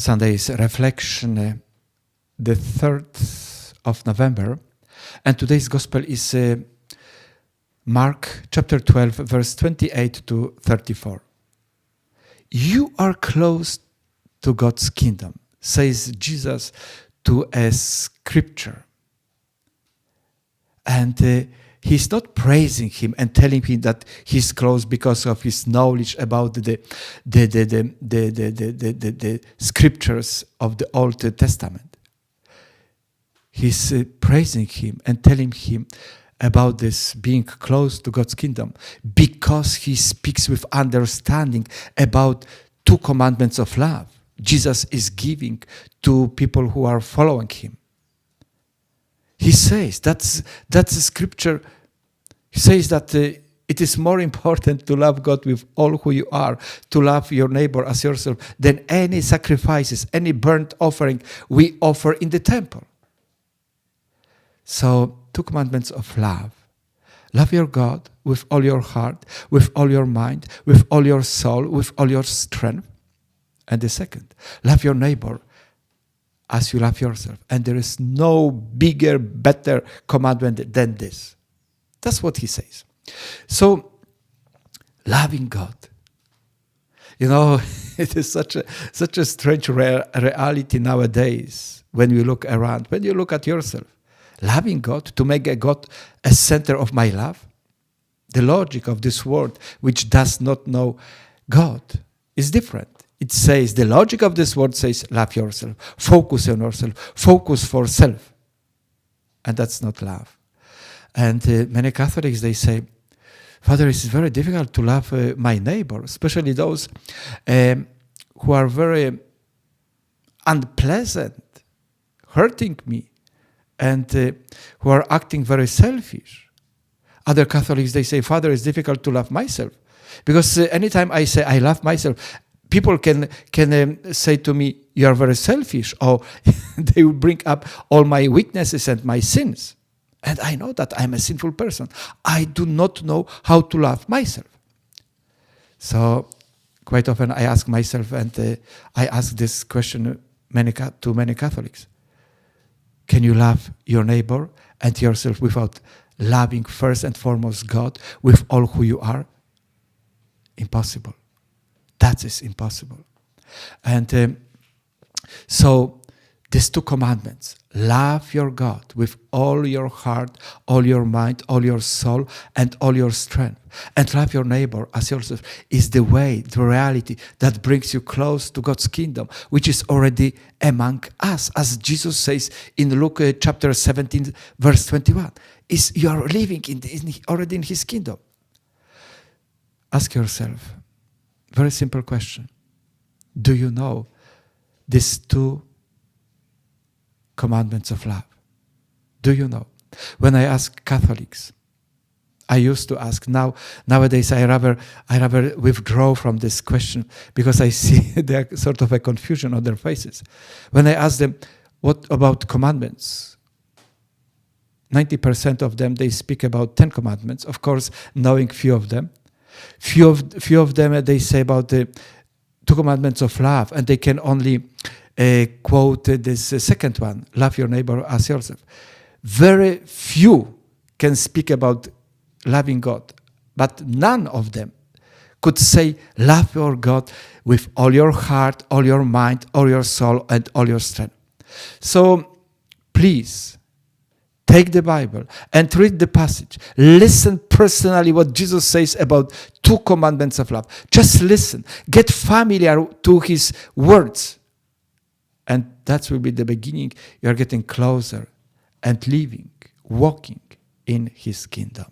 Sunday's reflection, the 3rd of November. And today's gospel is Mark chapter 12, verse 28 to 34. You are close to God's kingdom, says Jesus to a scripture. And he's not praising him and telling him that he's close because of his knowledge about the scriptures of the Old Testament. He's praising him and telling him about this being close to God's kingdom because he speaks with understanding about 2 commandments of love Jesus is giving to people who are following him. He says, that's a scripture. He says that it is more important to love God with all who you are, to love your neighbor as yourself, than any sacrifices, any burnt offering we offer in the temple. So, 2 commandments of love. Love your God with all your heart, with all your mind, with all your soul, with all your strength. And the second, love your neighbor as you love yourself. And there is no bigger, better commandment than this. That's what he says. So, loving God. You know, it is such a strange reality nowadays when we look around, when you look at yourself. Loving God, to make God a center of my love. The logic of this world, which does not know God, is different. It says, the logic of this world says, love yourself, focus on yourself, focus for self. And that's not love. And many Catholics, they say, Father, it's very difficult to love my neighbor, especially those who are very unpleasant, hurting me, and who are acting very selfish. Other Catholics, they say, Father, it's difficult to love myself. Because anytime I say I love myself, people can say to me, you are very selfish, or they will bring up all my weaknesses and my sins. And I know that I'm a sinful person. I do not know how to love myself. So quite often I ask myself, and I ask this question to many Catholics. Can you love your neighbor and yourself without loving first and foremost God with all who you are? Impossible. That is impossible. And so these 2 commandments, love your God with all your heart, all your mind, all your soul, and all your strength. And love your neighbor as yourself is the way, the reality that brings you close to God's kingdom, which is already among us. As Jesus says in Luke chapter 17, verse 21, is you are living already in his kingdom. Ask yourself, very simple question. Do you know these 2 commandments of love? Do you know? When I ask Catholics, I used to ask. Nowadays, I rather withdraw from this question because I see there sort of a confusion on their faces. When I ask them, what about commandments? 90% of them, they speak about 10 commandments. Of course, knowing few of them. Few of them, they say about the 2 commandments of love, and they can only quote this second one, love your neighbor as yourself. Very few can speak about loving God, but none of them could say love your God with all your heart, all your mind, all your soul, and all your strength. So please take the Bible and read the passage. Listen personally what Jesus says about 2 commandments of love. Just listen. Get familiar to his words. And that will be the beginning. You are getting closer and living, walking in his kingdom.